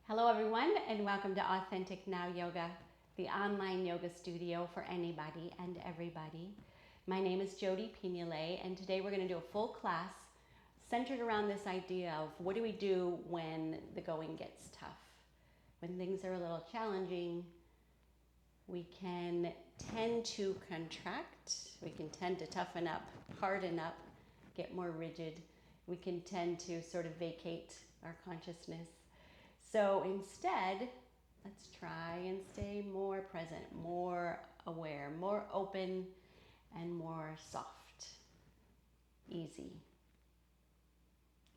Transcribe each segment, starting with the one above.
Hello everyone and welcome to Authentic Now Yoga, the online yoga studio for anybody and everybody. My name is Jody Pignole and today we're going to do a full class centered around this idea of what do we do when the going gets tough. When things are a little challenging, we can tend to contract, we can tend to toughen up, harden up, get more rigid. We can tend to sort of vacate our consciousness. So instead, let's try and stay more present, more aware, more open, and more soft, easy,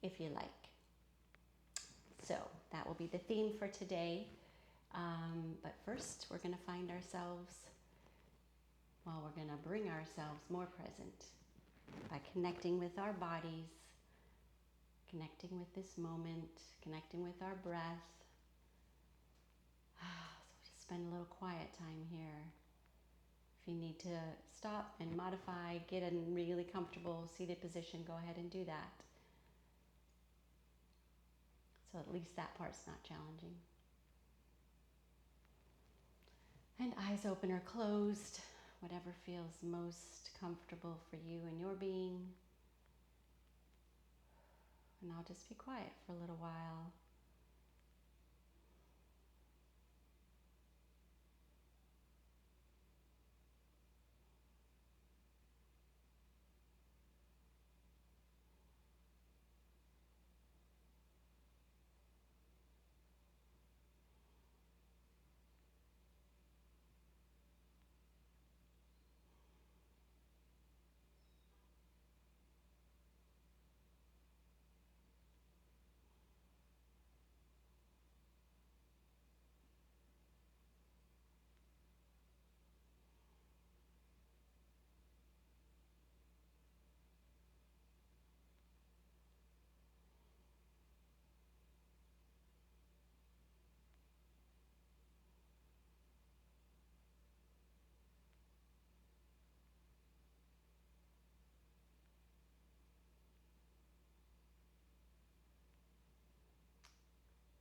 if you like. So that will be the theme for today. But first, we're going to find ourselves, we're going to bring ourselves more present by connecting with our bodies, connecting with this moment, connecting with our breath. So just spend a little quiet time here. If you need to stop and modify, get in really comfortable seated position, go ahead and do that. So at least that part's not challenging. And eyes open or closed, whatever feels most comfortable for you and your being. And I'll just be quiet for a little while.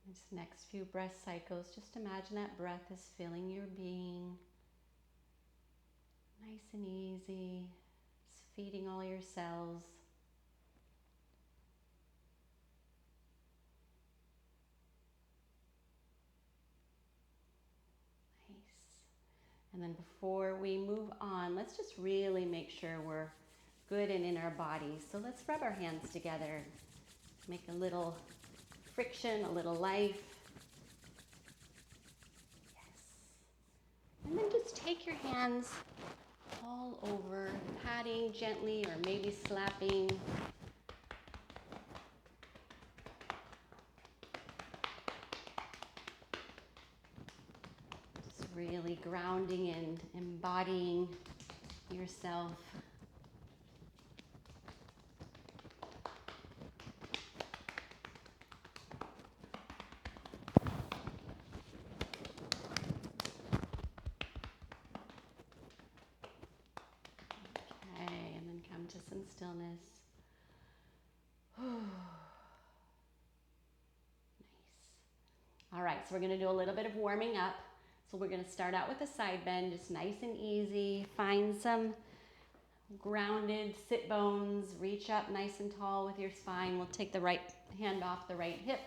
This next few breath cycles, just imagine that breath is filling your being. Nice and easy. It's feeding all your cells. Nice. And then before we move on, let's just really make sure we're good and in our bodies. So let's rub our hands together. Make a little friction, a little life. Yes. And then just take your hands all over, patting gently or maybe slapping. Just really grounding and embodying yourself. To some stillness. Nice. All right, so we're going to do a little bit of warming up. So we're going to start out with a side bend, just nice and easy. Find some grounded sit bones. Reach up nice and tall with your spine. We'll take the right hand off the right hip.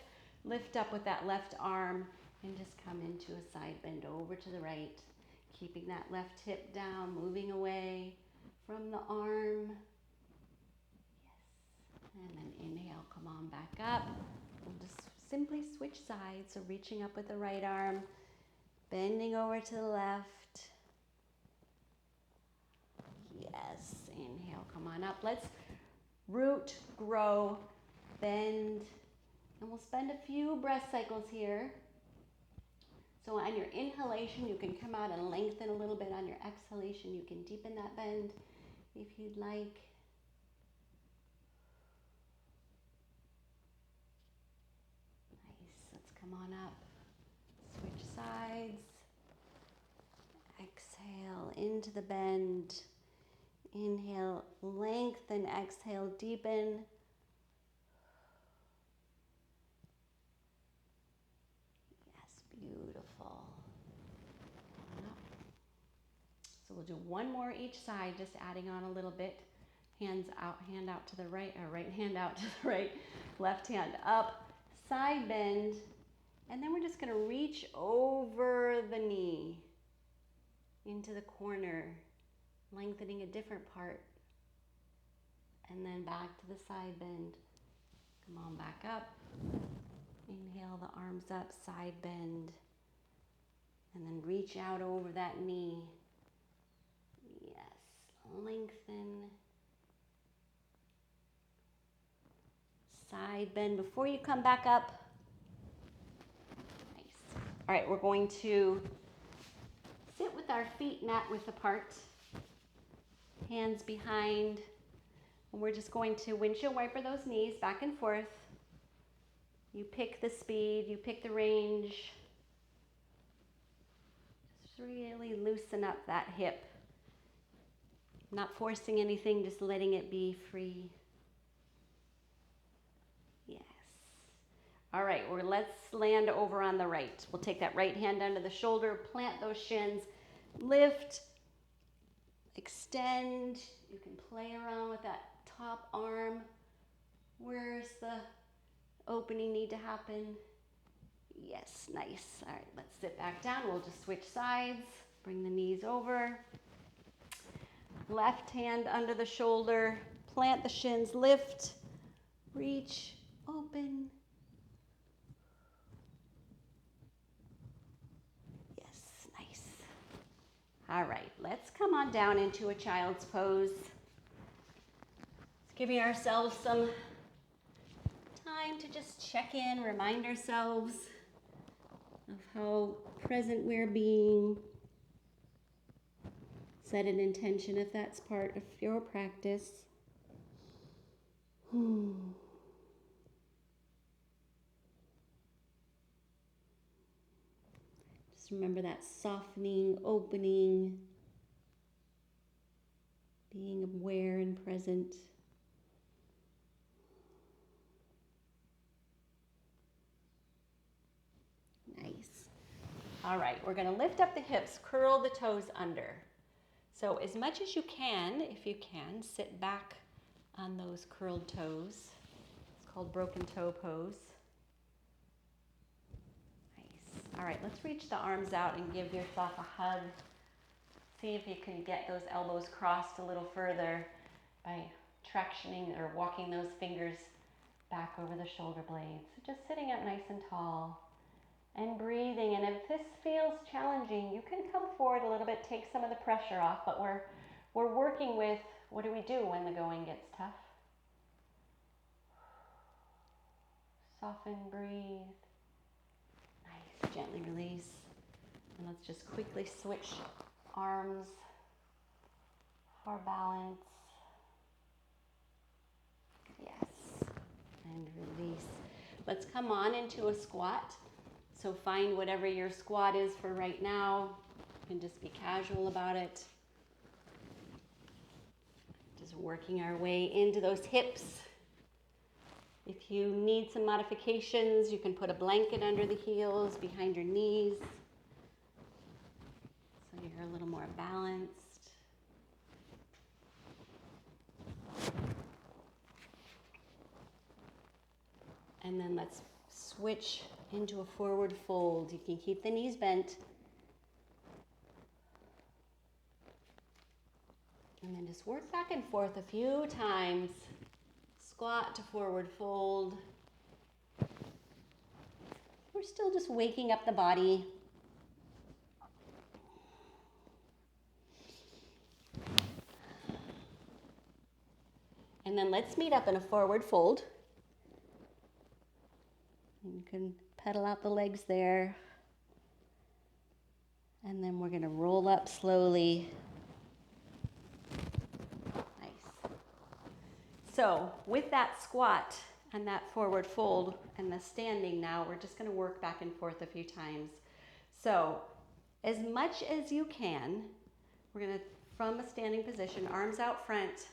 Lift up with that left arm and just come into a side bend over to the right. Keeping that left hip down, moving away from the arm. And then inhale, come on back up. We'll just simply switch sides. So reaching up with the right arm, bending over to the left. Yes, inhale, come on up. Let's root, grow, bend. And we'll spend a few breath cycles here. So on your inhalation, you can come out and lengthen a little bit. On your exhalation, you can deepen that bend if you'd like. Come on up, switch sides, exhale into the bend, inhale, lengthen, exhale, deepen, Beautiful. So we'll do one more each side, just adding on a little bit. Hands out, hand out to the right, or right hand out to the right, left hand up, side bend, and then we're just gonna reach over the knee into the corner, lengthening a different part, and then back to the side bend. Come on back up. Inhale the arms up, side bend, and then reach out over that knee. Yes, lengthen. Side bend before you come back up. Nice. All right, we're going to sit with our feet mat width apart, hands behind, and we're just going to windshield wiper those knees back and forth. You pick the speed, you pick the range. Just really loosen up that hip. Not forcing anything, just letting it be free. Yes. All right, let's land over on the right. We'll take that right hand under the shoulder, plant those shins, lift, extend. You can play around with that top arm. Where's the opening need to happen? Yes, nice. All right, let's sit back down. We'll just switch sides. Bring the knees over. Left hand under the shoulder, plant the shins, lift, reach, open. Yes, nice. All right, let's come on down into a child's pose. It's giving ourselves some time to just check in, remind ourselves of how present we're being. Set an intention if that's part of your practice. Just remember that softening, opening, being aware and present. Nice. All right, we're going to lift up the hips, curl the toes under. So as much as you can, if you can, sit back on those curled toes. It's called broken toe pose. Nice. All right, let's reach the arms out and give yourself a hug. See if you can get those elbows crossed a little further by tractioning or walking those fingers back over the shoulder blades. Just sitting up nice and tall. And breathing, and if this feels challenging, you can come forward a little bit, take some of the pressure off, but we're working with, what do we do when the going gets tough? Soften, breathe. Nice, gently release. And let's just quickly switch arms for balance. Yes, and release. Let's come on into a squat. So find whatever your squat is for right now. You can just be casual about it. Just working our way into those hips. If you need some modifications, you can put a blanket under the heels, behind your knees, so you're a little more balanced. And then let's switch into a forward fold. You can keep the knees bent. And then just work back and forth a few times. Squat to forward fold. We're still just waking up the body. And then let's meet up in a forward fold. You can pedal out the legs there. And then we're going to roll up slowly. Nice. So with that squat and that forward fold and the standing now, we're just going to work back and forth a few times. So as much as you can, we're going to, from a standing position, arms out front,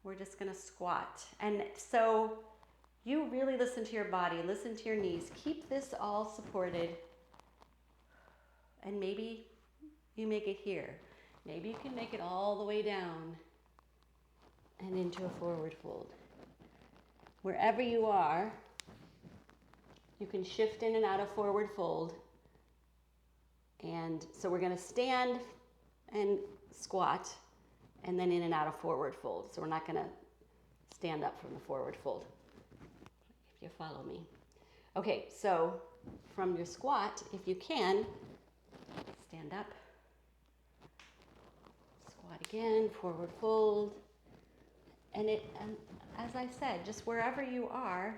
we're just going to squat. And so you really listen to your body, listen to your knees. Keep this all supported. and maybe you make it here. Maybe you can make it all the way down and into a forward fold. Wherever you are, you can shift in and out of forward fold. And so we're gonna stand and squat and then in and out of forward fold. So we're not gonna stand up from the forward fold, if you follow me. Okay, so from your squat, if you can, stand up, squat again, forward fold. And as I said, just wherever you are,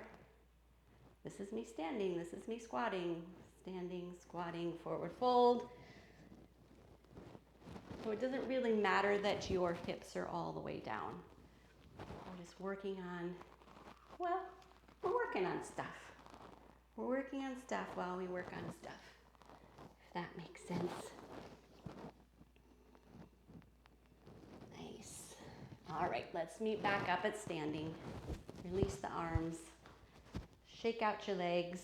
this is me standing, this is me squatting, standing, squatting, forward fold. So it doesn't really matter that your hips are all the way down. We're just working on, well, we're working on stuff. We're working on stuff while we work on stuff, if that makes sense. Nice. All right, let's meet back up at standing. Release the arms. Shake out your legs.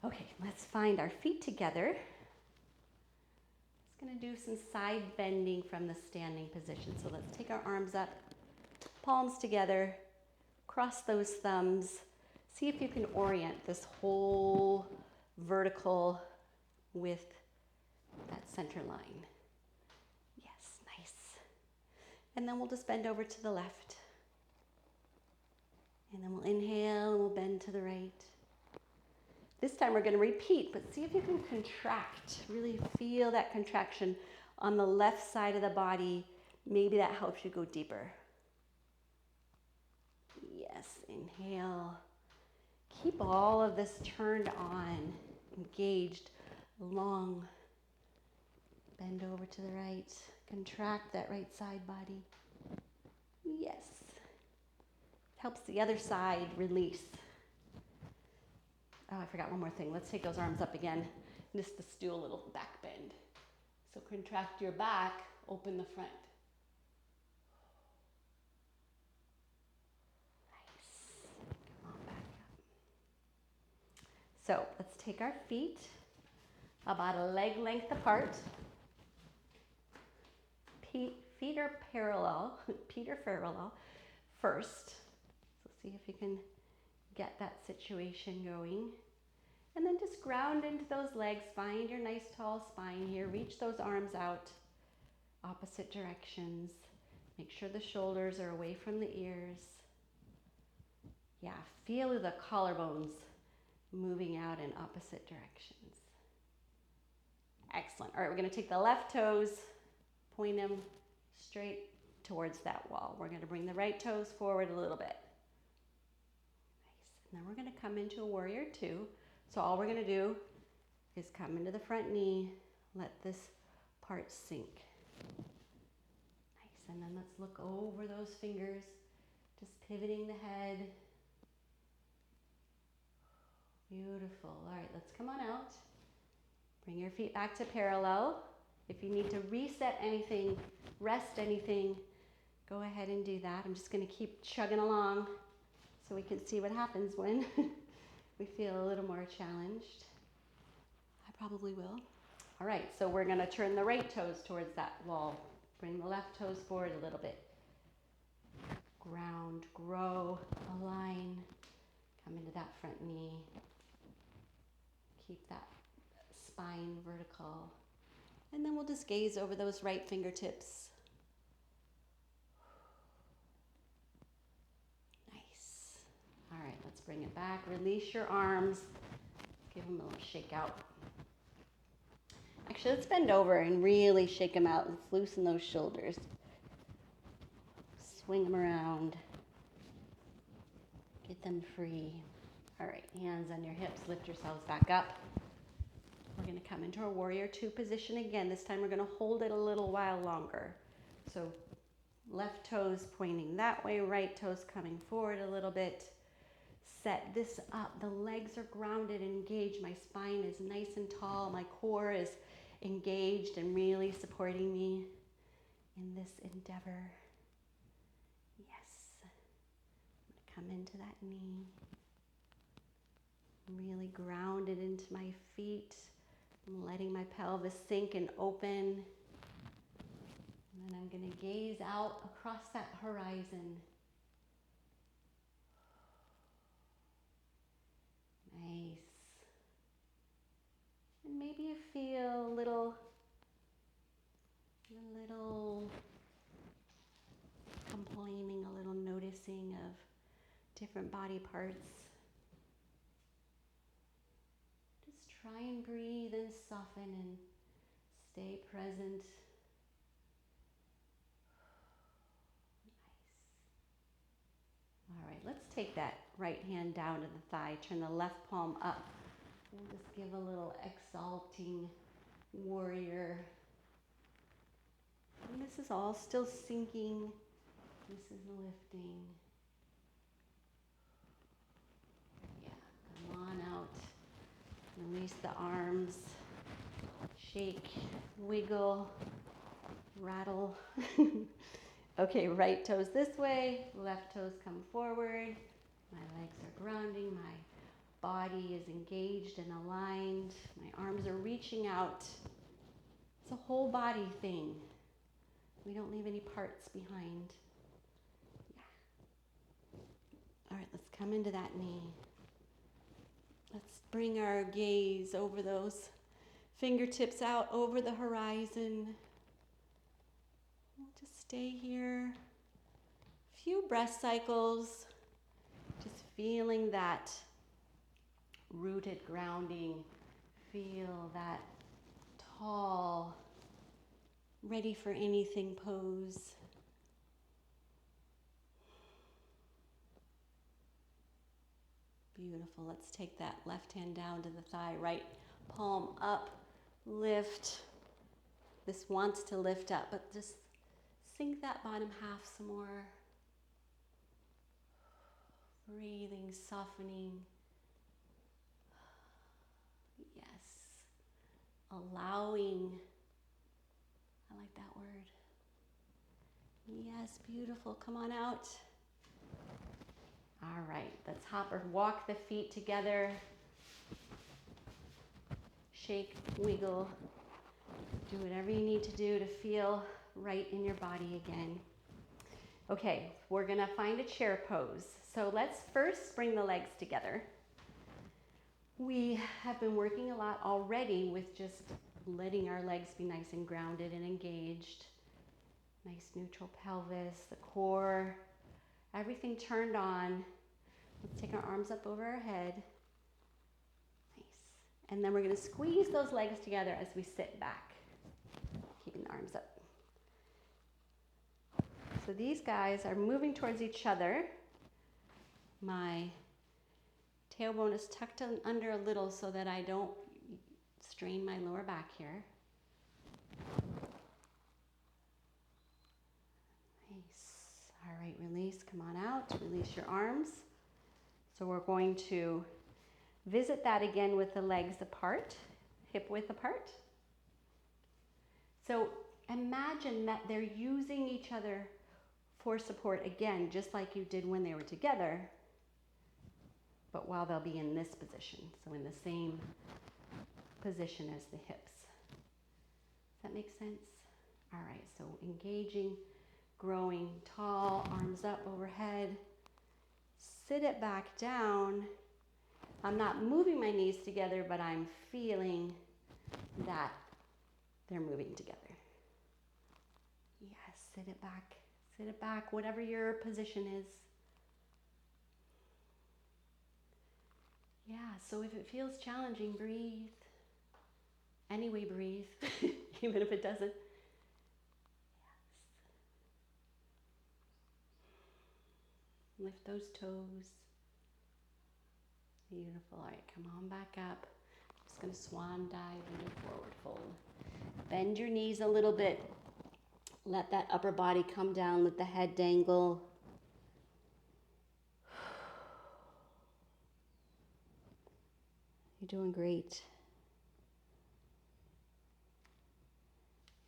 Okay, let's find our feet together. Just gonna do some side bending from the standing position. So let's take our arms up, palms together, cross those thumbs. See if you can orient this whole vertical with that center line. Yes, nice. And then we'll just bend over to the left. And then we'll inhale and we'll bend to the right. This time we're going to repeat, but see if you can contract. Really feel that contraction on the left side of the body. Maybe that helps you go deeper. Yes, inhale. Keep all of this turned on, engaged, long. Bend over to the right. Contract that right side body. Yes. Helps the other side release. Oh, I forgot one more thing. Let's take those arms up again. Just to do a little back bend. So contract your back, open the front. Nice. Come on back up. So let's take our feet about a leg length apart. Feet are parallel. Feet are parallel first. So see if you can get that situation going. And then just ground into those legs. Find your nice tall spine here. Reach those arms out, opposite directions. Make sure the shoulders are away from the ears. Yeah, feel the collarbones moving out in opposite directions. Excellent. All right, we're going to take the left toes, point them straight towards that wall. We're going to bring the right toes forward a little bit. And then we're going to come into a warrior two. So all we're going to do is come into the front knee, let this part sink. Nice. And then let's look over those fingers, just pivoting the head. Beautiful. All right, let's come on out. Bring your feet back to parallel. If you need to reset anything, rest anything, go ahead and do that. I'm just going to keep chugging along so we can see what happens when we feel a little more challenged. I probably will. All right, so we're going to turn the right toes towards that wall. Bring the left toes forward a little bit. Ground, grow, align. Come into that front knee. Keep that spine vertical. And then we'll just gaze over those right fingertips. Nice. All right, let's bring it back. Release your arms. Give them a little shake out. Actually, let's bend over and really shake them out. Let's loosen those shoulders. Swing them around. Get them free. All right, hands on your hips. Lift yourselves back up. We're going to come into our warrior two position again. This time we're going to hold it a little while longer. So left toes pointing that way, right toes coming forward a little bit. Set this up. The legs are grounded and engaged. My spine is nice and tall. My core is engaged and really supporting me in this endeavor. Yes. I'm going to come into that knee. I'm really grounded into my feet. I'm letting my pelvis sink and open. And then I'm going to gaze out across that horizon. Nice. And maybe you feel a little complaining, a little noticing of different body parts. Just try and breathe and soften and stay present. Nice. All right, let's take that right hand down to the thigh. Turn the left palm up. We'll just give a little exalting warrior. And this is all still sinking. This is lifting. Yeah, come on out. Release the arms. Shake, wiggle, rattle. Okay, right toes this way, left toes come forward. My legs are grounding, my body is engaged and aligned. My arms are reaching out. It's a whole body thing. We don't leave any parts behind. Yeah. All right, let's come into that knee. Let's bring our gaze over those fingertips out over the horizon. We'll just stay here. A few breath cycles. Just feeling that rooted grounding. Feel that tall, ready for anything pose. Beautiful. Let's take that left hand down to the thigh, right palm up, lift. This wants to lift up, but just sink that bottom half some more. Breathing, softening. Yes. Allowing. I like that word. Yes, beautiful. Come on out. All right, let's hop or walk the feet together. Shake, wiggle. Do whatever you need to do to feel right in your body again. Okay, we're gonna find a chair pose. So let's first bring the legs together. We have been working a lot already with just letting our legs be nice and grounded and engaged. Nice neutral pelvis, the core, everything turned on. Let's take our arms up over our head. Nice. And then we're gonna squeeze those legs together as we sit back, keeping the arms up. So these guys are moving towards each other. My tailbone is tucked under a little so that I don't strain my lower back here. Nice. All right, release, come on out, release your arms. So we're going to visit that again with the legs apart, hip width apart. So imagine that they're using each other for support again, just like you did when they were together, but while they'll be in this position, so in the same position as the hips. Does that make sense? All right, so engaging, growing tall, arms up overhead. Sit it back down. I'm not moving my knees together, but I'm feeling that they're moving together. Yes, sit it back, whatever your position is. Yeah, so if it feels challenging, breathe. Anyway, breathe, even if it doesn't. Yes. Lift those toes. Beautiful. All right, come on back up. Just going to swan dive into forward fold. Bend your knees a little bit. Let that upper body come down. Let the head dangle. You're doing great.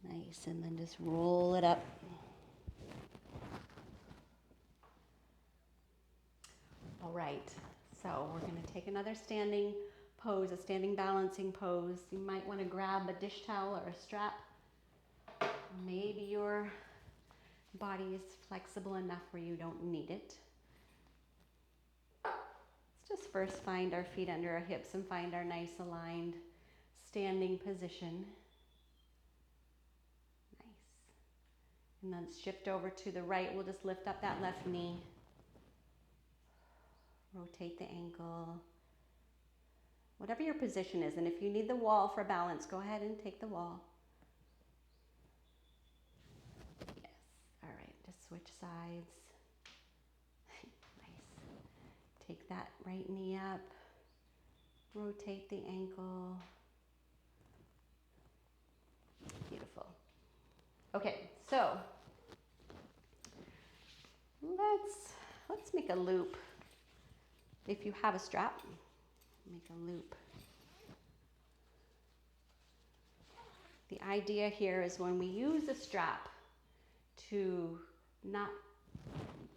Nice, and then just roll it up. All right, So we're going to take another standing pose, a standing balancing pose. You might want to grab a dish towel or a strap. Maybe your body is flexible enough where you don't need it. Let's just first find our feet under our hips and find our nice aligned standing position. Nice. And then shift over to the right. We'll just lift up that left knee. Rotate the ankle. Whatever your position is, and if you need the wall for balance, go ahead and take the wall. Yes. All right, just switch sides. Nice. Take that right knee up. Rotate the ankle. Beautiful. Okay, so let's make a loop. If you have a strap, make a loop. The idea here is when we use a strap to not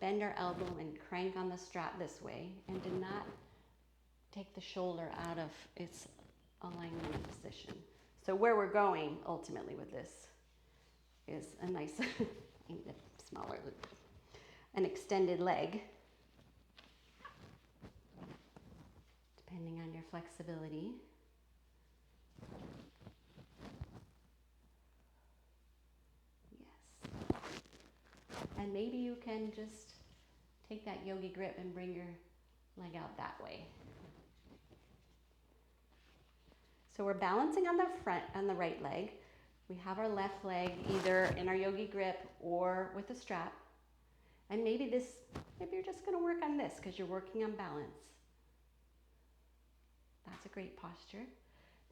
bend our elbow and crank on the strap this way, and to not take the shoulder out of its alignment position. So where we're going ultimately with this is a nice, smaller loop, an extended leg, depending on your flexibility. Yes. And maybe you can just take that yogi grip and bring your leg out that way. So we're balancing on the front, on the right leg. We have our left leg either in our yogi grip or with a strap. And maybe you're just going to work on this because you're working on balance. That's a great posture.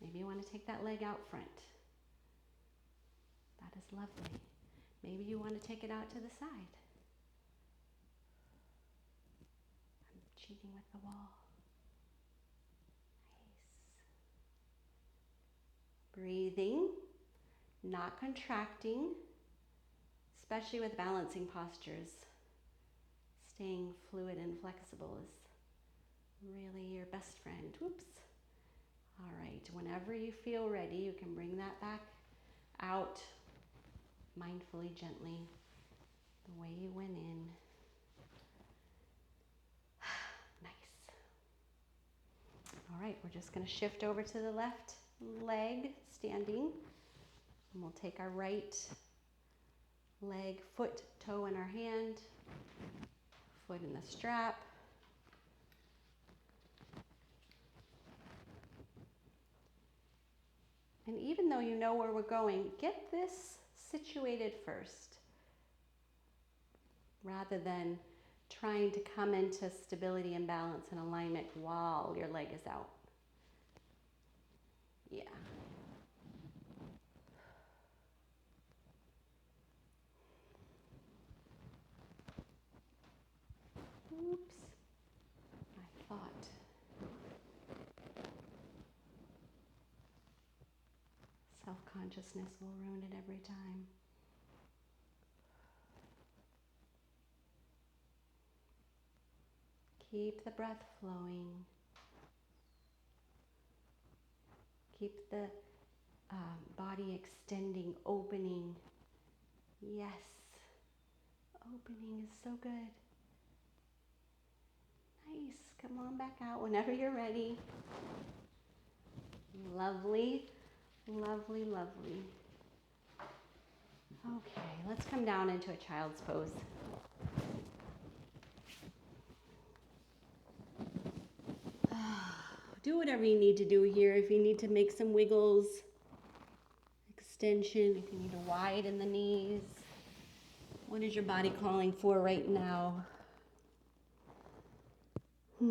Maybe you want to take that leg out front. That is lovely. Maybe you want to take it out to the side. I'm cheating with the wall. Nice. Breathing, not contracting, especially with balancing postures. Staying fluid and flexible is really your best friend. Whoops. All right, whenever you feel ready, you can bring that back out mindfully, gently, the way you went in. Nice. All right, we're just going to shift over to the left leg, standing. And we'll take our right leg, foot, toe in our hand, foot in the strap. And even though you know where we're going, get this situated first, rather than trying to come into stability and balance and alignment while your leg is out. Yeah. Oops. I thought. Self-consciousness will ruin it every time. Keep the breath flowing. Keep the body extending, opening. Yes, opening is so good. Nice, come on back out whenever you're ready. Lovely, lovely, lovely. Okay, let's come down into a child's pose. Do whatever you need to do here. If you need to make some wiggles, extension, if you need to widen the knees. What is your body calling for right now? All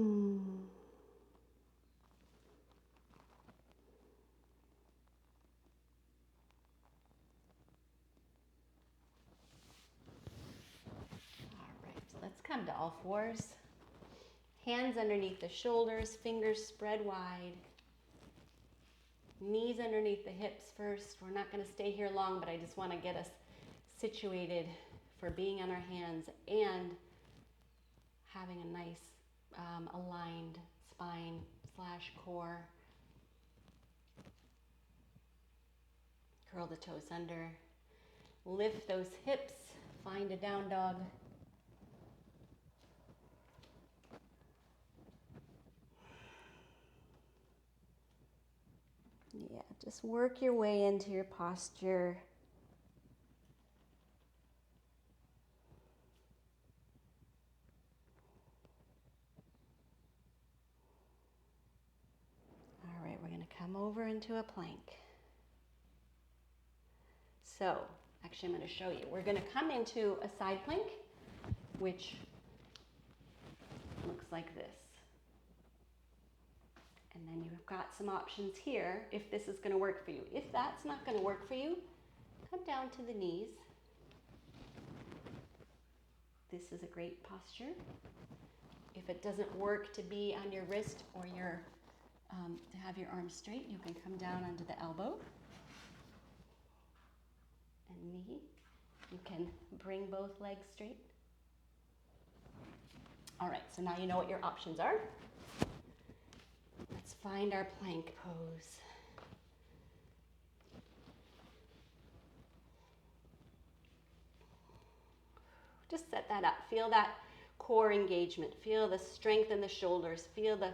right, so let's come to all fours. Hands underneath the shoulders, fingers spread wide. Knees underneath the hips first. We're not going to stay here long, but I just want to get us situated for being on our hands and having a nice aligned core. Curl the toes under. Lift those hips. Find a down dog. Yeah, just work your way into your posture. All right, we're going to come over into a plank. So, actually I'm going to show you. We're going to come into a side plank, which looks like this. And then you've got some options here if this is going to work for you. If that's not going to work for you, come down to the knees. This is a great posture. If it doesn't work to be on your wrist or your to have your arms straight, you can come down onto the elbow and knee. You can bring both legs straight. All right, so now you know what your options are. Let's find our plank pose. Just set that up. Feel that core engagement. Feel the strength in the shoulders. Feel the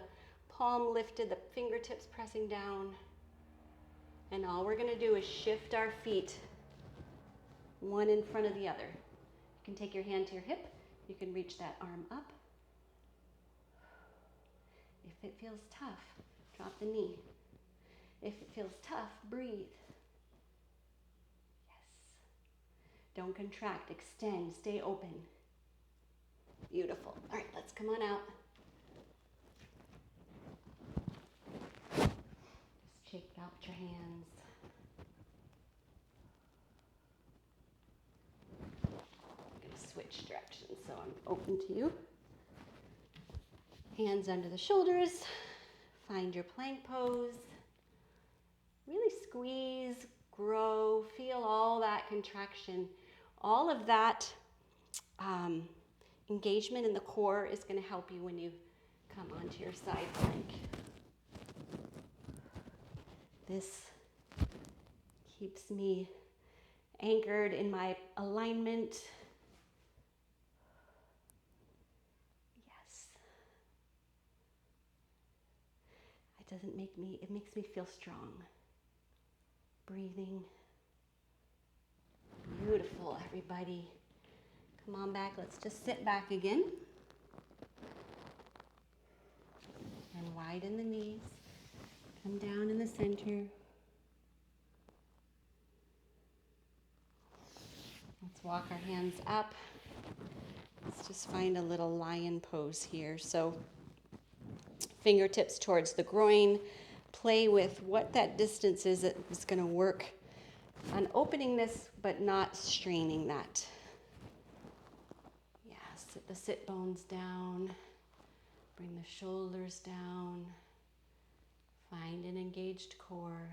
palm lifted, the fingertips pressing down. And all we're going to do is shift our feet one in front of the other. You can take your hand to your hip. You can reach that arm up. If it feels tough, drop the knee. If it feels tough, breathe. Yes. Don't contract, extend, stay open. Beautiful. All right, let's come on out. Just shake out your hands. I'm going to switch directions so I'm open to you. Hands under the shoulders. Find your plank pose. Really squeeze, grow, feel all that contraction. All of that engagement in the core is going to help you when you come onto your side plank. This keeps me anchored in my alignment. Yes. It makes me feel strong. Breathing. Beautiful, everybody. Come on back, let's just sit back again. And widen the knees. Come down in the center. Let's walk our hands up. Let's just find a little lion pose here. So fingertips towards the groin. Play with what that distance is that is going to work on opening this, but not straining that. Yeah, sit the sit bones down. Bring the shoulders down. Find an engaged core.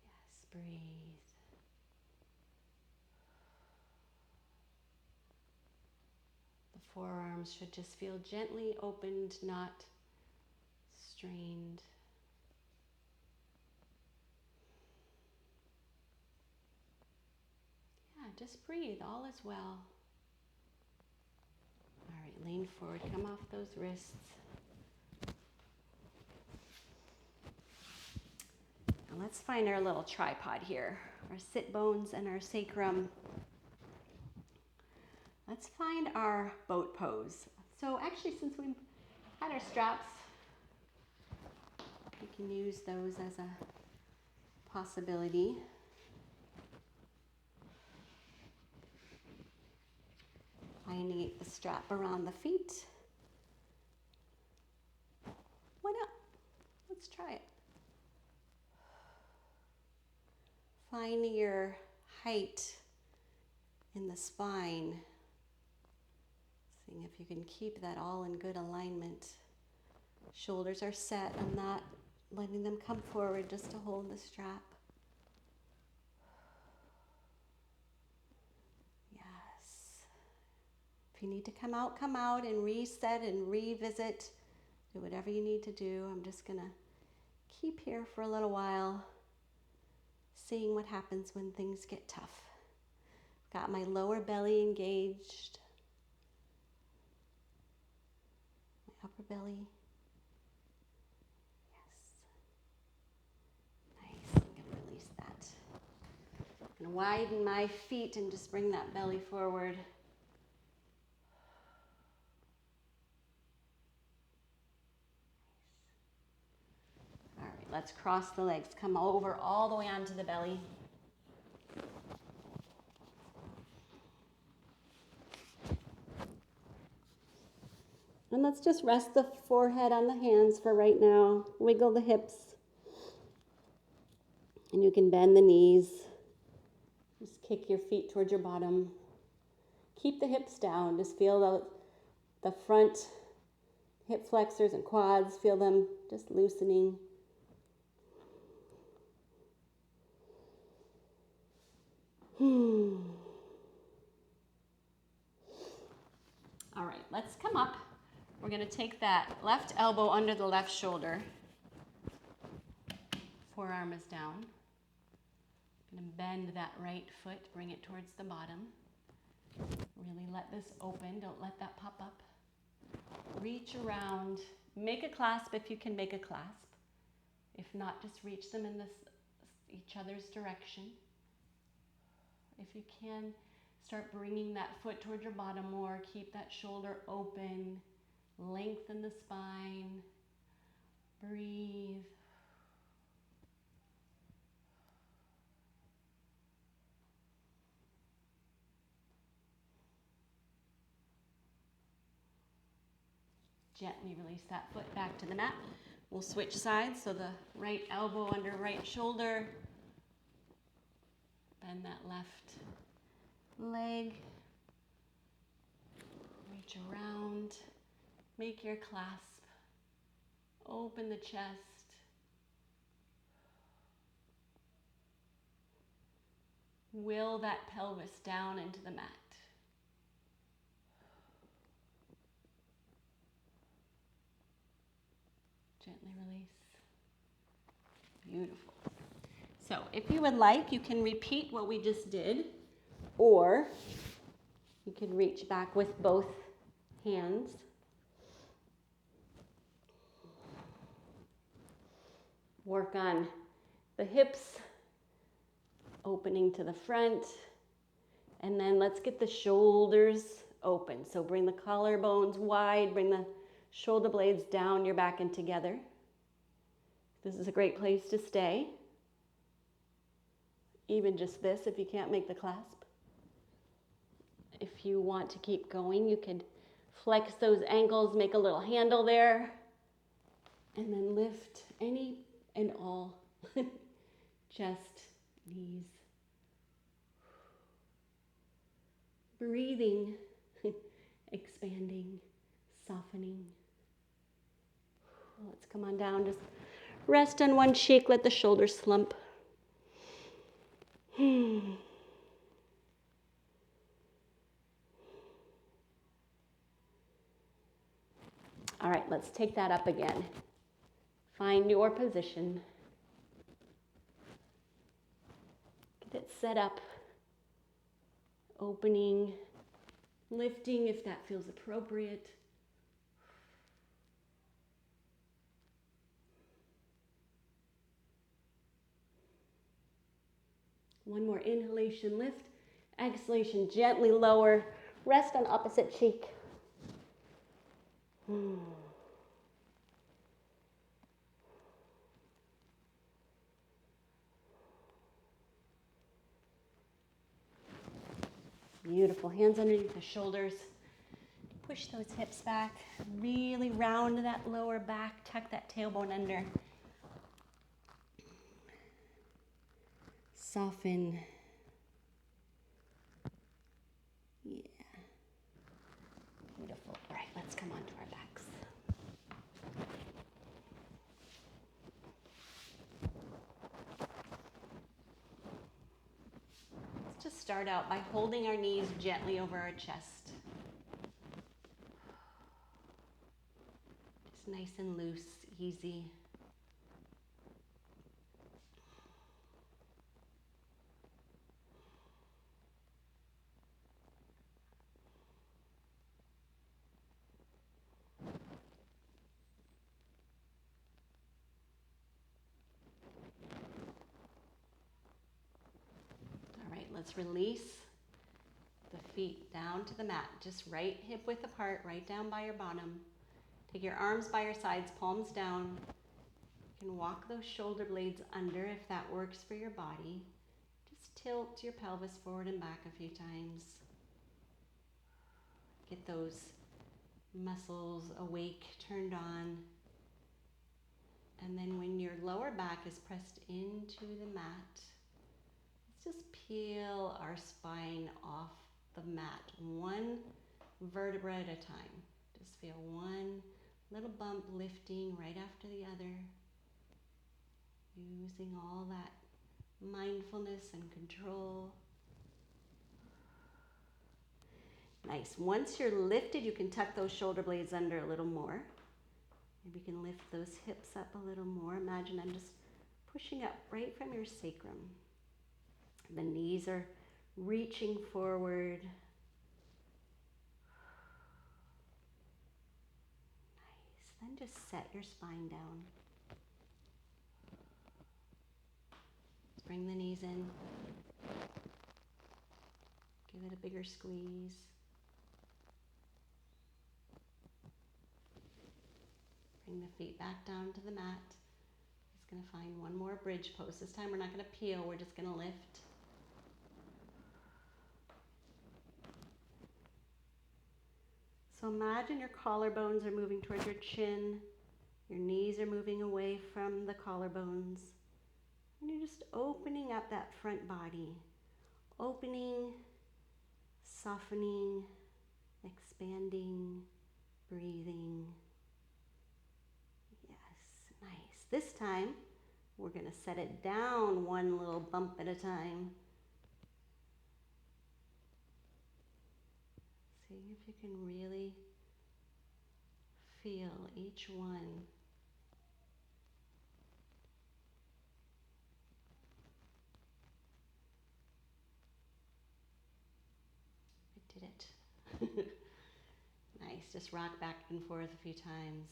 Yes, breathe. The forearms should just feel gently opened, not strained. Yeah, just breathe. All is well. All right, lean forward. Come off those wrists. Now let's find our little tripod here. Our sit bones and our sacrum. Let's find our boat pose. So actually, since we had our straps, we can use those as a possibility. Finding the strap around the feet. Why not? Let's try it. Finding your height in the spine. Seeing if you can keep that all in good alignment. Shoulders are set. I'm not letting them come forward just to hold the strap. Yes. If you need to come out and reset and revisit Do whatever you need to do. I'm just gonna keep here for a little while, seeing what happens when things get tough. Got my lower belly engaged, my upper belly. Yes. Nice. I'm gonna release that. I'm gonna widen my feet and just bring that belly forward. All right, let's cross the legs. Come over all the way onto the belly. And let's just rest the forehead on the hands for right now. Wiggle the hips. And you can bend the knees. Just kick your feet towards your bottom. Keep the hips down. Just feel the front hip flexors and quads. Feel them just loosening. All right, let's come up. We're going to take that left elbow under the left shoulder. Forearm is down. I'm going to bend that right foot, bring it towards the bottom. Really let this open. Don't let that pop up. Reach around. Make a clasp if you can make a clasp. If not, just reach them in each other's direction. If you can, start bringing that foot towards your bottom more. Keep that shoulder open. Lengthen the spine. Breathe. Gently release that foot back to the mat. We'll switch sides, so the right elbow under right shoulder. Bend that left leg. Reach around. Make your clasp. Open the chest. Will that pelvis down into the mat. Gently release. Beautiful. So if you would like, you can repeat what we just did, or you can reach back with both hands. Work on the hips, opening to the front, and then let's get the shoulders open. So bring the collarbones wide, bring the shoulder blades down your back and together. This is a great place to stay. Even just this, if you can't make the clasp. If you want to keep going, you could flex those ankles, make a little handle there, and then lift any and all chest, knees. Breathing, expanding, softening. Let's come on down, just rest on one cheek, let the shoulders slump. All right, let's take that up again. Find your position. Get it set up. Opening, lifting if that feels appropriate. One more inhalation, lift. Exhalation, gently lower. Rest on opposite cheek. Beautiful. Hands underneath the shoulders. Push those hips back. Really round that lower back. Tuck that tailbone under. Soften. Yeah. Beautiful. All right, let's come onto our backs. Let's just start out by holding our knees gently over our chest. Just nice and loose, easy. All right, let's release the feet down to the mat. Just right hip width apart, right down by your bottom. Take your arms by your sides, palms down. You can walk those shoulder blades under if that works for your body. Just tilt your pelvis forward and back a few times. Get those muscles awake, turned on. And then when your lower back is pressed into the mat, let's just peel our spine off the mat, one vertebra at a time. Just feel one little bump lifting right after the other, using all that mindfulness and control. Nice. Once you're lifted, you can tuck those shoulder blades under a little more. Maybe you can lift those hips up a little more. Imagine I'm just pushing up right from your sacrum. The knees are reaching forward. Nice. Then just set your spine down. Bring the knees in. Give it a bigger squeeze. Bring the feet back down to the mat. Just going to find one more bridge pose. This time we're not going to peel, we're just going to lift. So imagine your collarbones are moving towards your chin. Your knees are moving away from the collarbones. And you're just opening up that front body. Opening, softening, expanding, breathing. Yes, nice. This time, we're going to set it down one little bump at a time. See if you can really feel each one. I did it. Nice, just rock back and forth a few times.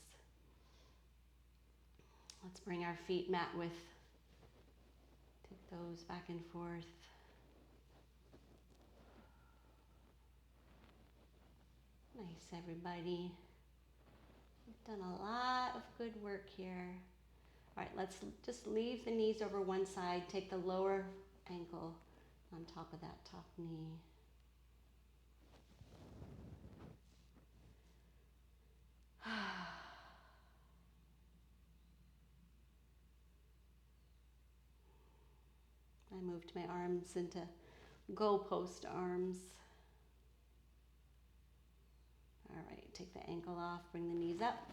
Let's bring our feet mat width. Take those back and forth. Nice, everybody. We've done a lot of good work here. All right, let's just leave the knees over one side. Take the lower ankle on top of that top knee. I moved my arms into goalpost arms. All right, take the ankle off, bring the knees up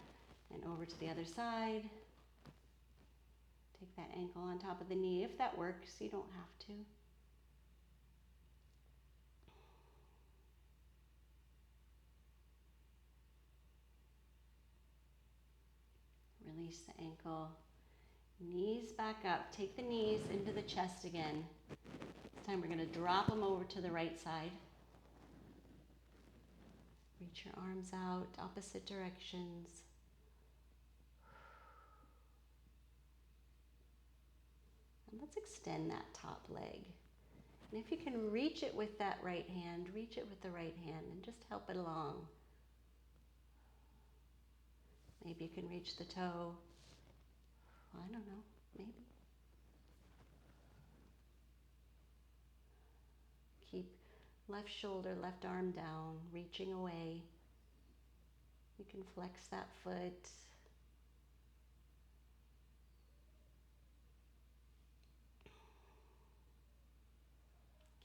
and over to the other side. Take that ankle on top of the knee if that works. You don't have to. Release the ankle. Knees back up. Take the knees into the chest again. This time we're going to drop them over to the right side. Reach your arms out, opposite directions. And let's extend that top leg. And if you can reach it with that right hand, reach it with the right hand and just help it along. Maybe you can reach the toe. I don't know, maybe. Keep left shoulder, left arm down, reaching away. You can flex that foot.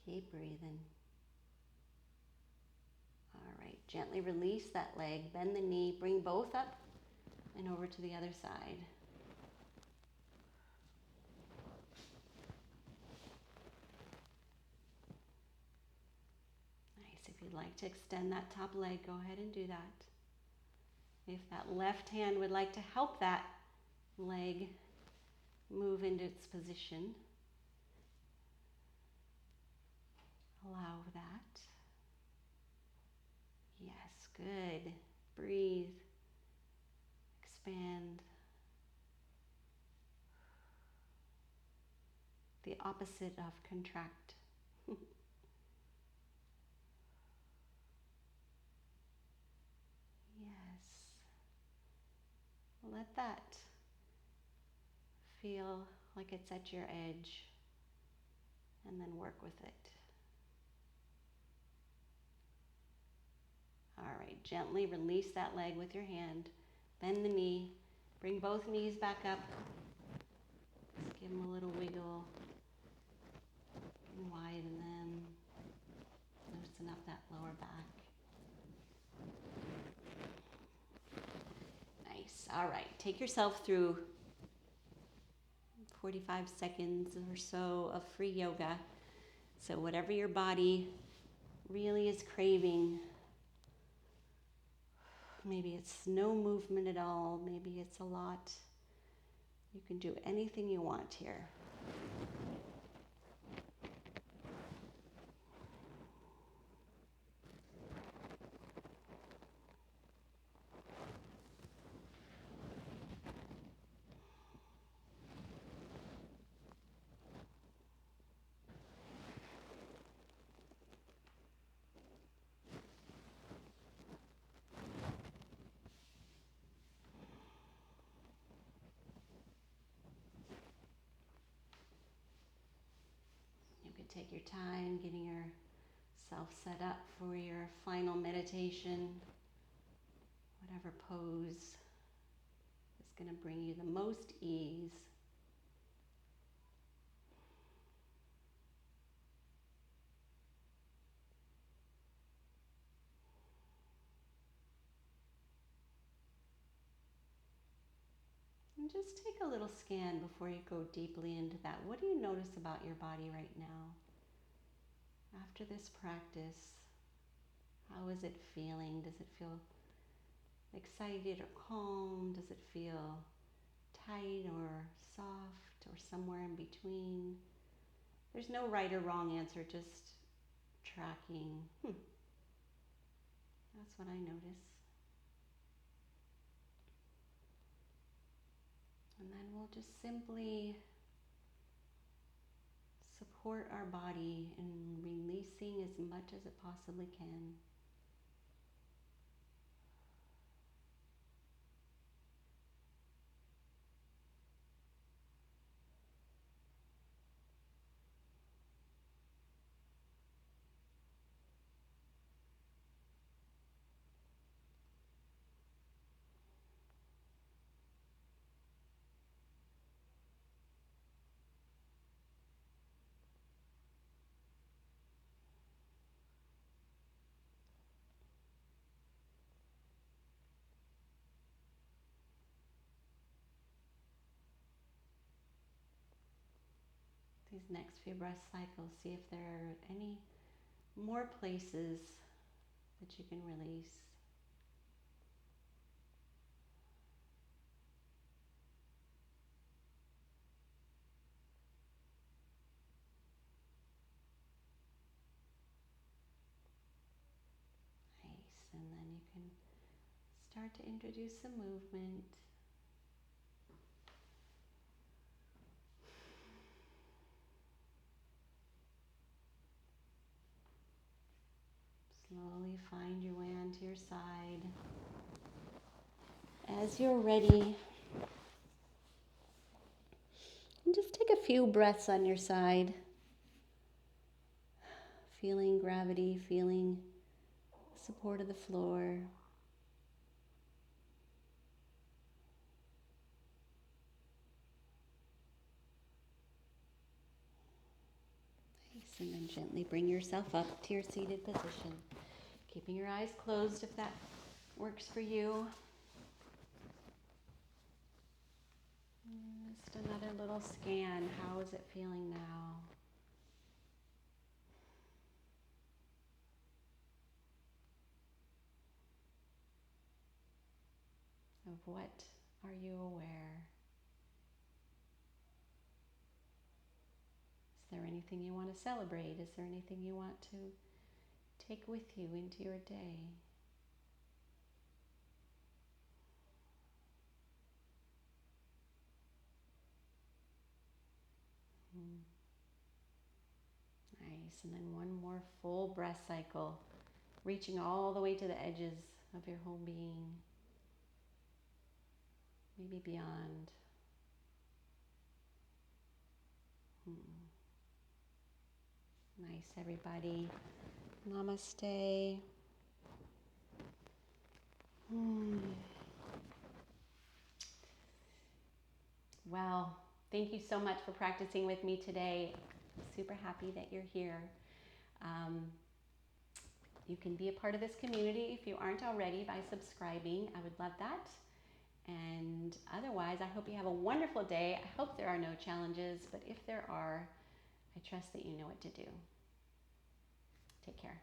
Keep breathing. All right, gently release that leg, bend the knee, bring both up and over to the other side. Nice, if you'd like to extend that top leg, go ahead and do that. If that left hand would like to help that leg move into its position, allow that. Yes, good. Breathe. Expand. The opposite of contract. Yes. Let that feel like it's at your edge, and then work with it. All right, gently release that leg with your hand. Bend the knee. Bring both knees back up. Just give them a little wiggle. And widen them. Loosen up that lower back. Nice. All right, take yourself through 45 seconds or so of free yoga. So whatever your body really is craving, maybe it's no movement at all, maybe it's a lot. You can do anything you want here. Take your time getting yourself set up for your final meditation. Whatever pose is going to bring you the most ease. And just take a little scan before you go deeply into that. What do you notice about your body right now? After this practice, how is it feeling? Does it feel excited or calm? Does it feel tight or soft or somewhere in between? There's no right or wrong answer, just tracking. That's what I notice. And then we'll just simply support our body in releasing as much as it possibly can. These next few breath cycles, see if there are any more places that you can release. Nice, and then you can start to introduce some movement. Slowly find your way onto your side. As you're ready, and just take a few breaths on your side. Feeling gravity, feeling support of the floor. Nice, and then gently bring yourself up to your seated position. Keeping your eyes closed if that works for you. Just another little scan. How is it feeling now? what are you aware? Is there anything you want to celebrate? Is there anything you want to take with you into your day? Nice. And then one more full breath cycle, reaching all the way to the edges of your whole being, maybe beyond. Nice, everybody. Namaste. Well, thank you so much for practicing with me today. I'm super happy that you're here. You can be a part of this community if you aren't already by subscribing. I would love that. And otherwise, I hope you have a wonderful day. I hope there are no challenges, but if there are, I trust that you know what to do. Take care.